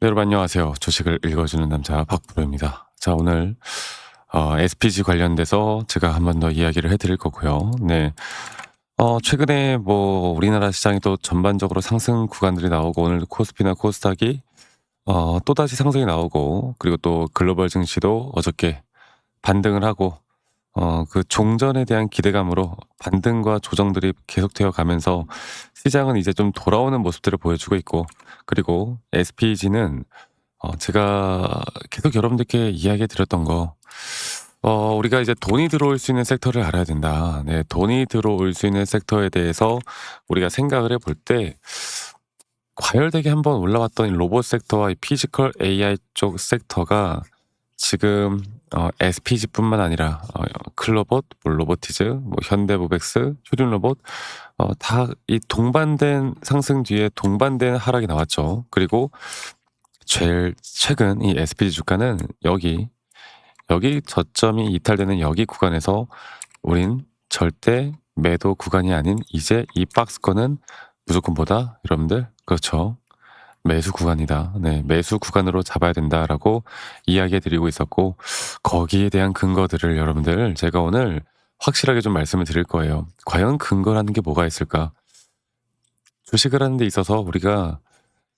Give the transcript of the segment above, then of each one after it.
여러분 안녕하세요. 주식을 읽어주는 남자 박프로입니다. 자, 오늘 SPG 관련돼서 제가 한 번 더 이야기를 해드릴 거고요. 네. 최근에 뭐 우리나라 시장이 또 전반적으로 상승 구간들이 나오고 오늘 코스피나 코스닥이 또다시 상승이 나오고, 그리고 또 글로벌 증시도 어저께 반등을 하고 그 종전에 대한 기대감으로 반등과 조정들이 계속되어 가면서 시장은 이제 좀 돌아오는 모습들을 보여주고 있고, 그리고 SPG는 제가 계속 여러분들께 이야기 드렸던 거, 우리가 이제 돈이 들어올 수 있는 섹터를 알아야 된다. 네, 돈이 들어올 수 있는 섹터에 대해서 우리가 생각을 해볼 때, 과열되게 한번 올라왔던 이 로봇 sek터와 이 피지컬 AI 쪽 섹터가 지금 SPG뿐만 아니라 클로봇, 뭐 로보티즈, 뭐 현대모백스, 휴림로봇 다 이 동반된 상승 뒤에 동반된 하락이 나왔죠. 그리고 제일 최근 이 SPG 주가는 여기 저점이 이탈되는 여기 구간에서 우린 절대 매도 구간이 아닌 이제 이 박스권은 무조건 뭐다? 여러분들? 그렇죠. 매수 구간이다. 네, 매수 구간으로 잡아야 된다라고 이야기해 드리고 있었고, 거기에 대한 근거들을 여러분들 제가 오늘 확실하게 좀 말씀을 드릴 거예요. 과연 근거라는 게 뭐가 있을까? 주식을 하는 데 있어서 우리가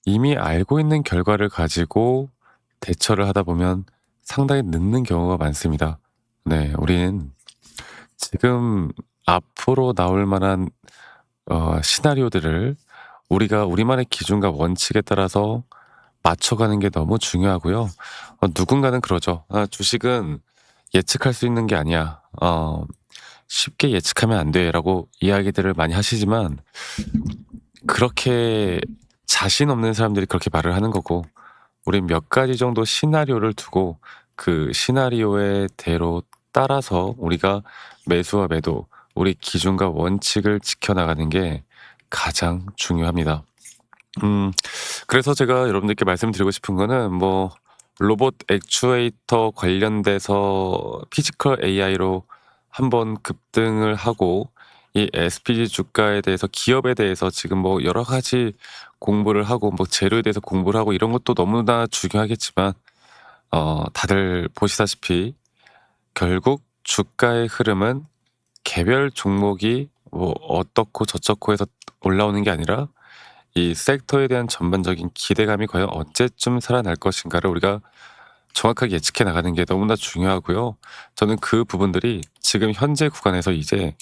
이미 알고 있는 결과를 가지고 대처를 하다 보면 상당히 늦는 경우가 많습니다. 네, 우린 지금 앞으로 나올 만한 시나리오들을 우리가 우리만의 기준과 원칙에 따라서 맞춰가는 게 너무 중요하고요. 누군가는 그러죠. 주식은 예측할 수 있는 게 아니야. 쉽게 예측하면 안 돼라고 이야기들을 많이 하시지만, 그렇게 자신 없는 사람들이 그렇게 말을 하는 거고, 우린 몇 가지 정도 시나리오를 두고 그 시나리오의 대로 따라서 우리가 매수와 매도, 우리 기준과 원칙을 지켜나가는 게 가장 중요합니다. 그래서 제가 여러분들께 말씀드리고 싶은 거는, 뭐 로봇 액추에이터 관련돼서 피지컬 AI로 한번 급등을 하고, 이 SPG 주가에 대해서, 기업에 대해서 지금 뭐 여러 가지 공부를 하고, 뭐 재료에 대해서 공부를 하고, 이런 것도 너무나 중요하겠지만, 다들 보시다시피 결국 주가의 흐름은 개별 종목이 뭐 어떻고 저쩌고 해서 올라오는 게 아니라 이 섹터에 대한 전반적인 기대감이 과연 언제쯤 살아날 것인가를 우리가 정확하게 예측해 나가는 게 너무나 중요하고요. 저는 그 부분들이 지금 현재 구간에서 이제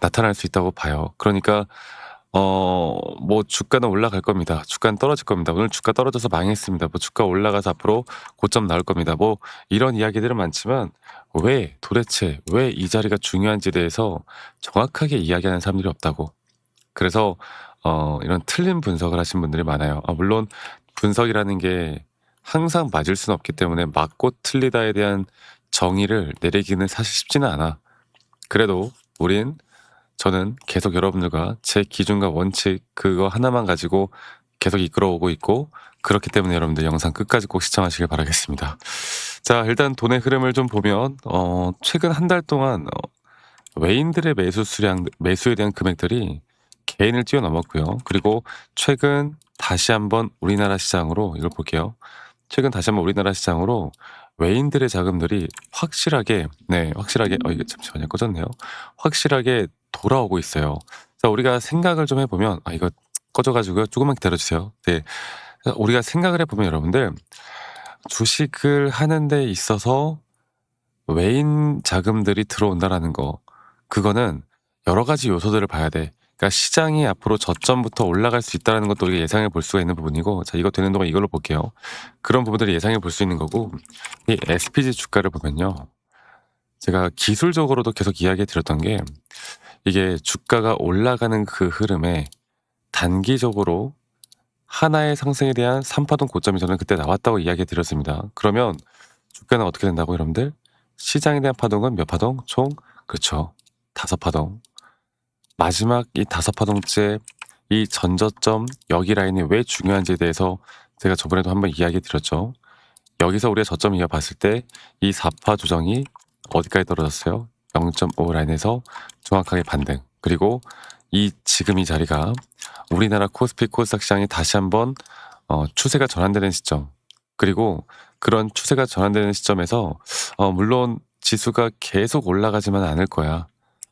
나타날 수 있다고 봐요. 그러니까 뭐 주가는 올라갈 겁니다. 주가는 떨어질 겁니다. 오늘 주가 떨어져서 망했습니다. 뭐 주가 올라가서 앞으로 고점 나올 겁니다. 뭐 이런 이야기들은 많지만, 도대체 왜 이 자리가 중요한지에 대해서 정확하게 이야기하는 사람들이 없다고. 그래서 이런 틀린 분석을 하신 분들이 많아요. 물론 분석이라는 게 항상 맞을 수는 없기 때문에 맞고 틀리다에 대한 정의를 내리기는 사실 쉽지는 않아. 그래도 저는 계속 여러분들과 제 기준과 원칙 그거 하나만 가지고 계속 이끌어오고 있고, 그렇기 때문에 여러분들 영상 끝까지 꼭 시청하시길 바라겠습니다. 자, 일단 돈의 흐름을 좀 보면 최근 한 달 동안 외인들의 매수에 대한 금액들이 개인을 뛰어넘었고요. 그리고 최근 다시 한번 우리나라 시장으로, 이걸 볼게요. 최근 다시 한번 우리나라 시장으로 외인들의 자금들이 확실하게, 이게 잠시만요, 꺼졌네요. 확실하게 돌아오고 있어요. 자, 우리가 생각을 좀 해보면, 이거 꺼져가지고요. 조금만 기다려주세요. 네. 우리가 생각을 해보면 여러분들, 주식을 하는 데 있어서 외인 자금들이 들어온다라는 거, 그거는 여러 가지 요소들을 봐야 돼. 그러니까 시장이 앞으로 저점부터 올라갈 수 있다는 것도 우리가 예상해 볼 수가 있는 부분이고, 자, 이거 되는 동안 이걸로 볼게요. 그런 부분들을 예상해 볼 수 있는 거고, 이 SPG 주가를 보면요. 제가 기술적으로도 계속 이야기해 드렸던 게, 이게 주가가 올라가는 그 흐름에 단기적으로 하나의 상승에 대한 3파동 고점이 저는 그때 나왔다고 이야기해 드렸습니다. 그러면 주가는 어떻게 된다고 여러분들? 시장에 대한 파동은 몇 파동? 총, 그렇죠, 5파동. 마지막 이 5파동째 이 전저점 여기 라인이 왜 중요한지에 대해서 제가 저번에도 한번 이야기 드렸죠. 여기서 우리가 저점 이어봤을 때 이 4파 조정이 어디까지 떨어졌어요? 0.5 라인에서 정확하게 반등. 그리고 지금 이 자리가 우리나라 코스피 코스닥 시장이 다시 한번 추세가 전환되는 시점, 그리고 그런 추세가 전환되는 시점에서 물론 지수가 계속 올라가지만 않을 거야.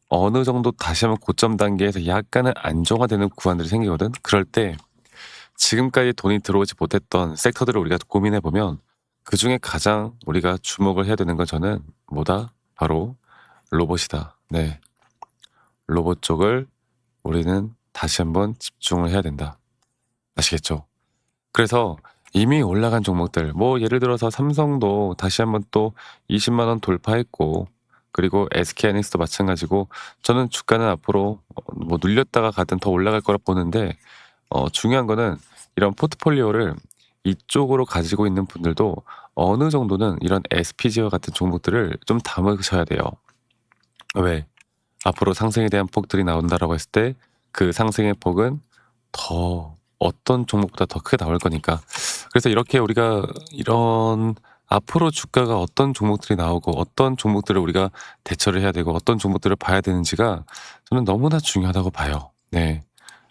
어느 정도 다시 한번 고점 단계에서 약간은 안정화되는 구간들이 생기거든. 그럴 때 지금까지 돈이 들어오지 못했던 섹터들을 우리가 고민해 보면 그중에 가장 우리가 주목을 해야 되는 건 저는 뭐다? 바로 로봇이다. 네. 로봇 쪽을 우리는 다시 한번 집중을 해야 된다. 아시겠죠? 그래서 이미 올라간 종목들, 뭐 예를 들어서 삼성도 다시 한번 또 20만 원 돌파했고, 그리고 SK하이닉스도 마찬가지고, 저는 주가는 앞으로 뭐 눌렸다가 가든 더 올라갈 거라 보는데, 중요한 거는 이런 포트폴리오를 이쪽으로 가지고 있는 분들도 어느 정도는 이런 SPG와 같은 종목들을 좀 담으셔야 돼요. 왜? 앞으로 상승에 대한 폭들이 나온다라고 했을 때 그 상승의 폭은 더 어떤 종목보다 더 크게 나올 거니까. 그래서 이렇게 우리가 이런 앞으로 주가가 어떤 종목들이 나오고 어떤 종목들을 우리가 대처를 해야 되고 어떤 종목들을 봐야 되는지가 저는 너무나 중요하다고 봐요. 네.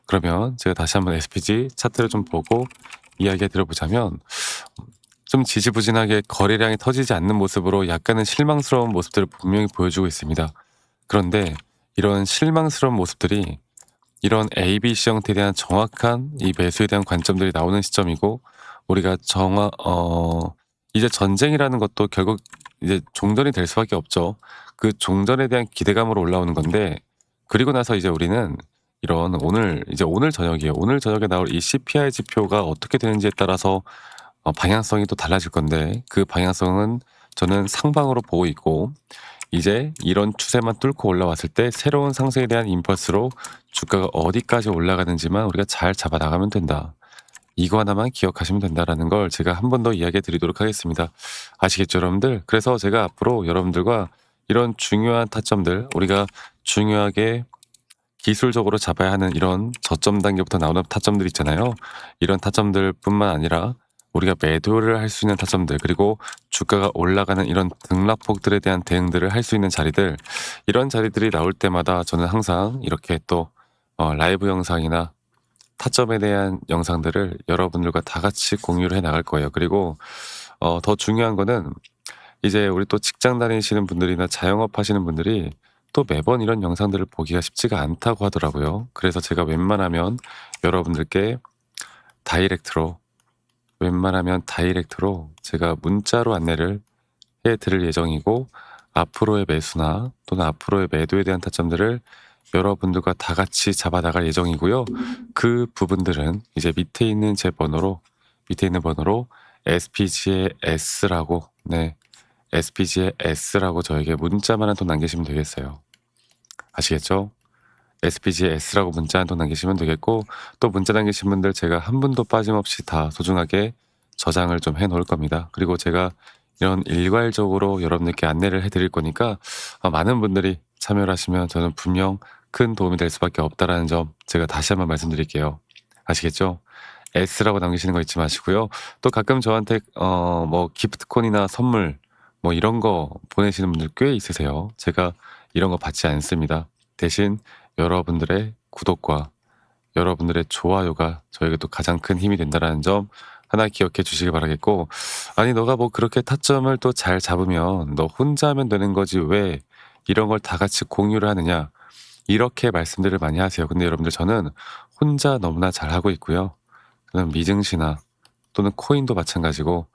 그러면 제가 다시 한번 SPG 차트를 좀 보고 이야기 들어보자면 좀 지지부진하게 거래량이 터지지 않는 모습으로 약간은 실망스러운 모습들을 분명히 보여주고 있습니다. 그런데 이런 실망스러운 모습들이 이런 ABC 형태에 대한 정확한 이 매수에 대한 관점들이 나오는 시점이고 우리가 이제 전쟁이라는 것도 결국 이제 종전이 될 수밖에 없죠. 그 종전에 대한 기대감으로 올라오는 건데 그리고 나서 이제 우리는 이런 오늘 저녁이에요. 오늘 저녁에 나올 이 CPI 지표가 어떻게 되는지에 따라서 방향성이 또 달라질 건데 그 방향성은 저는 상방으로 보고 있고 이제 이런 추세만 뚫고 올라왔을 때 새로운 상승에 대한 임펄스로 주가가 어디까지 올라가는지만 우리가 잘 잡아 나가면 된다. 이거 하나만 기억하시면 된다라는 걸 제가 한 번 더 이야기해 드리도록 하겠습니다. 아시겠죠, 여러분들? 그래서 제가 앞으로 여러분들과 이런 중요한 타점들, 우리가 중요하게 기술적으로 잡아야 하는 이런 저점 단계부터 나오는 타점들 있잖아요. 이런 타점들뿐만 아니라 우리가 매도를 할 수 있는 타점들 그리고 주가가 올라가는 이런 등락폭들에 대한 대응들을 할 수 있는 자리들 이런 자리들이 나올 때마다 저는 항상 이렇게 또 라이브 영상이나 타점에 대한 영상들을 여러분들과 다 같이 공유를 해 나갈 거예요. 그리고 더 중요한 거는 이제 우리 또 직장 다니시는 분들이나 자영업 하시는 분들이 또 매번 이런 영상들을 보기가 쉽지가 않다고 하더라고요. 그래서 제가 여러분들께 다이렉트로 웬만하면 다이렉트로 제가 문자로 안내를 해 드릴 예정이고 앞으로의 매수나 또는 앞으로의 매도에 대한 타점들을 여러분들과 다 같이 잡아 나갈 예정이고요. 그 부분들은 이제 밑에 있는 번호로 SPG의 S라고 SPG의 S라고 저에게 문자만 한 통 남기시면 되겠어요. 아시겠죠? SPG의 S라고 문자 한 통 남기시면 되겠고 또 문자 남기신 분들 제가 한 분도 빠짐없이 다 소중하게 저장을 좀 해 놓을 겁니다. 그리고 제가 이런 일괄적으로 여러분들께 안내를 해 드릴 거니까 많은 분들이 참여를 하시면 저는 분명 큰 도움이 될 수밖에 없다라는 점 제가 다시 한번 말씀드릴게요. 아시겠죠? S라고 남기시는 거 잊지 마시고요. 또 가끔 저한테 뭐 기프트콘이나 선물 뭐 이런 거 보내시는 분들 꽤 있으세요. 제가 이런 거 받지 않습니다. 대신 여러분들의 구독과 여러분들의 좋아요가 저에게 또 가장 큰 힘이 된다는 점 하나 기억해 주시길 바라겠고 아니 너가 뭐 그렇게 타점을 또 잘 잡으면 너 혼자 하면 되는 거지 왜 이런 걸 다 같이 공유를 하느냐 이렇게 말씀들을 많이 하세요. 근데 여러분들 저는 혼자 너무나 잘하고 있고요. 저는 미증시나 또는 코인도 마찬가지고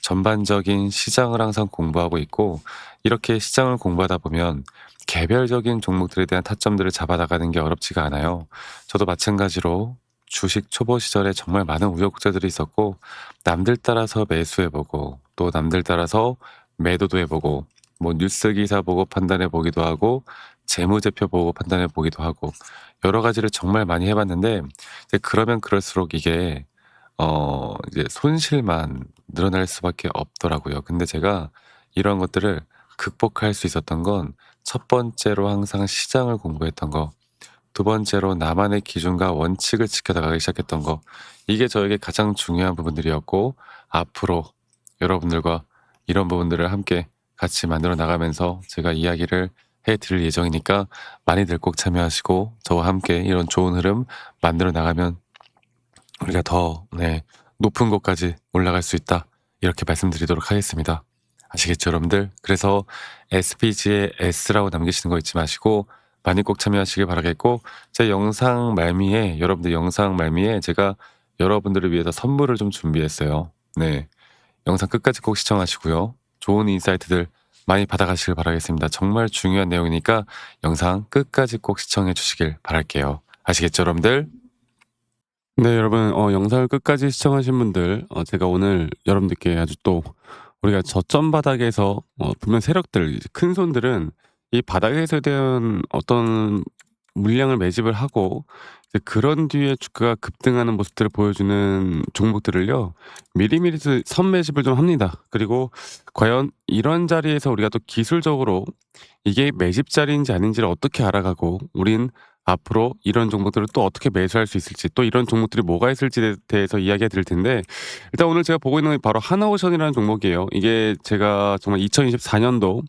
전반적인 시장을 항상 공부하고 있고 이렇게 시장을 공부하다 보면 개별적인 종목들에 대한 타점들을 잡아 나가는 게 어렵지가 않아요. 저도 마찬가지로 주식 초보 시절에 정말 많은 우여곡절들이 있었고 남들 따라서 매수해보고 또 남들 따라서 매도도 해보고 뭐 뉴스 기사 보고 판단해 보기도 하고 재무제표 보고 판단해 보기도 하고 여러 가지를 정말 많이 해봤는데 이제 그러면 그럴수록 이게 이제 손실만 늘어날 수밖에 없더라고요. 근데 제가 이런 것들을 극복할 수 있었던 건 첫 번째로 항상 시장을 공부했던 거, 두 번째로 나만의 기준과 원칙을 지켜 나가기 시작했던 거, 이게 저에게 가장 중요한 부분들이었고, 앞으로 여러분들과 이런 부분들을 함께 같이 만들어 나가면서 제가 이야기를 해 드릴 예정이니까 많이들 꼭 참여하시고 저와 함께 이런 좋은 흐름 만들어 나가면 우리가 더 높은 곳까지 올라갈 수 있다. 이렇게 말씀드리도록 하겠습니다. 아시겠죠, 여러분들? 그래서 SPG에 S라고 남기시는 거 잊지 마시고 많이 꼭 참여하시길 바라겠고, 제 영상 말미에, 여러분들 영상 말미에 제가 여러분들을 위해서 선물을 좀 준비했어요. 네. 영상 끝까지 꼭 시청하시고요. 좋은 인사이트들 많이 받아가시길 바라겠습니다. 정말 중요한 내용이니까 영상 끝까지 꼭 시청해 주시길 바랄게요. 아시겠죠, 여러분들? 네, 여러분, 영상을 끝까지 시청하신 분들, 제가 오늘 여러분들께 아주 또 우리가 저점 바닥에서 분명 세력들, 이제 큰 손들은 이 바닥에서 대한 어떤 물량을 매집을 하고 이제 그런 뒤에 주가가 급등하는 모습들을 보여주는 종목들을요, 미리미리 선 매집을 좀 합니다. 그리고 과연 이런 자리에서 우리가 또 기술적으로 이게 매집 자리인지 아닌지를 어떻게 알아가고 우린 앞으로 이런 종목들을 또 어떻게 매수할 수 있을지, 또 이런 종목들이 뭐가 있을지에 대해서 이야기해 드릴 텐데, 일단 오늘 제가 보고 있는 게 바로 하나오션이라는 종목이에요. 이게 제가 정말 2024년도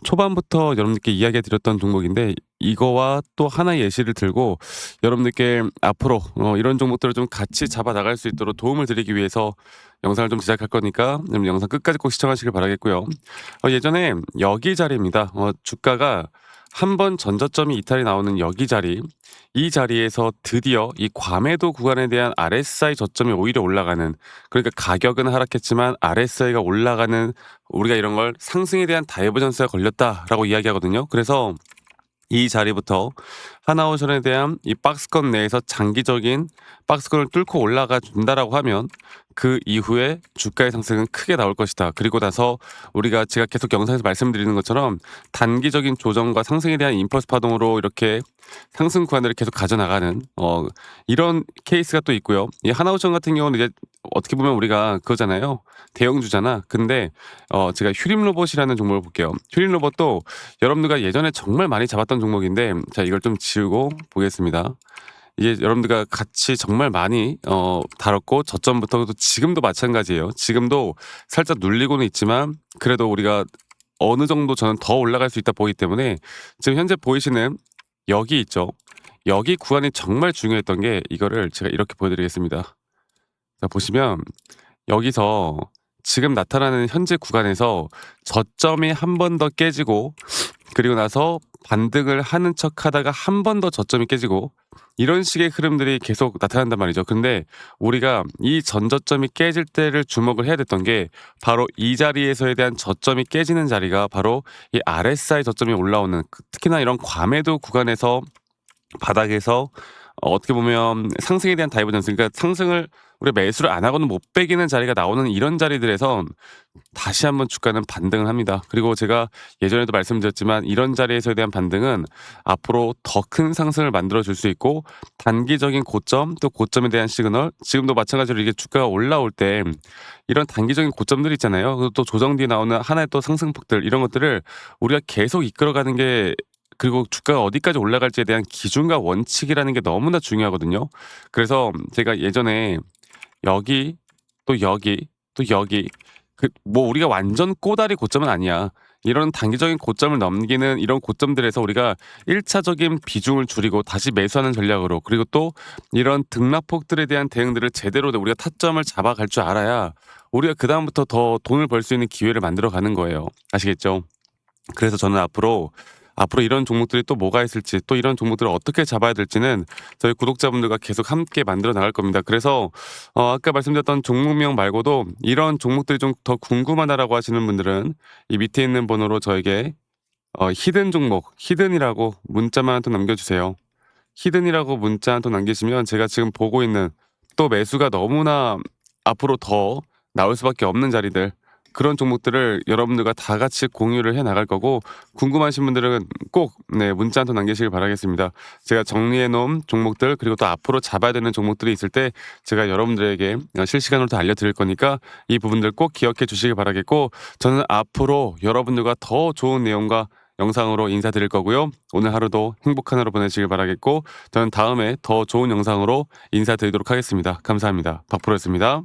초반부터 여러분들께 이야기해 드렸던 종목인데, 이거와 또 하나의 예시를 들고 여러분들께 앞으로 이런 종목들을 좀 같이 잡아 나갈 수 있도록 도움을 드리기 위해서 영상을 좀 제작할 거니까 여러분 영상 끝까지 꼭 시청하시길 바라겠고요. 예전에 여기 자리입니다. 주가가 한 번 전저점이 이탈이 나오는 여기 자리, 이 자리에서 드디어 이 과매도 구간에 대한 RSI 저점이 오히려 올라가는, 그러니까 가격은 하락했지만 RSI가 올라가는, 우리가 이런 걸 상승에 대한 다이버전스가 걸렸다라고 이야기하거든요. 그래서 이 자리부터 하나오션에 대한 이 박스권 내에서 장기적인 박스권을 뚫고 올라가 준다라고 하면 그 이후에 주가의 상승은 크게 나올 것이다. 그리고 나서 우리가 제가 계속 영상에서 말씀드리는 것처럼 단기적인 조정과 상승에 대한 임펄스 파동으로 이렇게 상승 구간들을 계속 가져나가는 이런 케이스가 또 있고요. 이 하나오션 같은 경우는 이제 어떻게 보면 우리가 그거잖아요. 대형주잖아. 근데 제가 휴림 로봇이라는 종목을 볼게요. 휴림 로봇도 여러분들과 예전에 정말 많이 잡았던 종목인데, 자, 이걸 좀 지우고 보겠습니다. 이게 여러분들과 같이 정말 많이 다뤘고, 저점부터 또 지금도 마찬가지예요. 지금도 살짝 눌리고는 있지만 그래도 우리가 어느 정도 저는 더 올라갈 수 있다 보기 때문에, 지금 현재 보이시는 여기 있죠. 여기 구간이 정말 중요했던 게, 이거를 제가 이렇게 보여드리겠습니다. 자, 보시면 여기서 지금 나타나는 현재 구간에서 저점이 한 번 더 깨지고, 그리고 나서 반등을 하는 척 하다가 한 번 더 저점이 깨지고, 이런 식의 흐름들이 계속 나타난단 말이죠. 근데 우리가 이 전저점이 깨질 때를 주목을 해야 됐던 게, 바로 이 자리에서에 대한 저점이 깨지는 자리가 바로 이 RSI 저점이 올라오는, 특히나 이런 과매도 구간에서 바닥에서 어떻게 보면 상승에 대한 다이버전스, 그러니까 상승을 우리가 매수를 안 하고는 못 빼기는 자리가 나오는 이런 자리들에선 다시 한번 주가는 반등을 합니다. 그리고 제가 예전에도 말씀드렸지만 이런 자리에서에 대한 반등은 앞으로 더 큰 상승을 만들어 줄 수 있고, 단기적인 고점, 또 고점에 대한 시그널, 지금도 마찬가지로 이게 주가가 올라올 때 이런 단기적인 고점들 있잖아요. 그리고 또 조정 뒤에 나오는 하나의 또 상승폭들, 이런 것들을 우리가 계속 이끌어가는 게, 그리고 주가가 어디까지 올라갈지에 대한 기준과 원칙이라는 게 너무나 중요하거든요. 그래서 제가 예전에 여기, 또 여기, 또 여기, 뭐 우리가 완전 꼬다리 고점은 아니야. 이런 단기적인 고점을 넘기는 이런 고점들에서 우리가 1차적인 비중을 줄이고 다시 매수하는 전략으로, 그리고 또 이런 등락폭들에 대한 대응들을 제대로 우리가 타점을 잡아갈 줄 알아야 우리가 그다음부터 더 돈을 벌 수 있는 기회를 만들어 가는 거예요. 아시겠죠? 그래서 저는 앞으로 이런 종목들이 또 뭐가 있을지, 또 이런 종목들을 어떻게 잡아야 될지는 저희 구독자분들과 계속 함께 만들어 나갈 겁니다. 그래서 아까 말씀드렸던 종목명 말고도 이런 종목들이 좀 더 궁금하다라고 하시는 분들은 이 밑에 있는 번호로 저에게 히든 종목, 히든이라고 문자만 한 통 남겨주세요. 히든이라고 문자 한 통 남기시면 제가 지금 보고 있는, 또 매수가 너무나 앞으로 더 나올 수밖에 없는 자리들, 그런 종목들을 여러분들과 다 같이 공유를 해 나갈 거고, 궁금하신 분들은 꼭 문자 한 통 남기시길 바라겠습니다. 제가 정리해 놓은 종목들, 그리고 또 앞으로 잡아야 되는 종목들이 있을 때 제가 여러분들에게 실시간으로 다 알려드릴 거니까 이 부분들 꼭 기억해 주시길 바라겠고, 저는 앞으로 여러분들과 더 좋은 내용과 영상으로 인사드릴 거고요. 오늘 하루도 행복한 하루 보내시길 바라겠고, 저는 다음에 더 좋은 영상으로 인사드리도록 하겠습니다. 감사합니다. 박프로였습니다.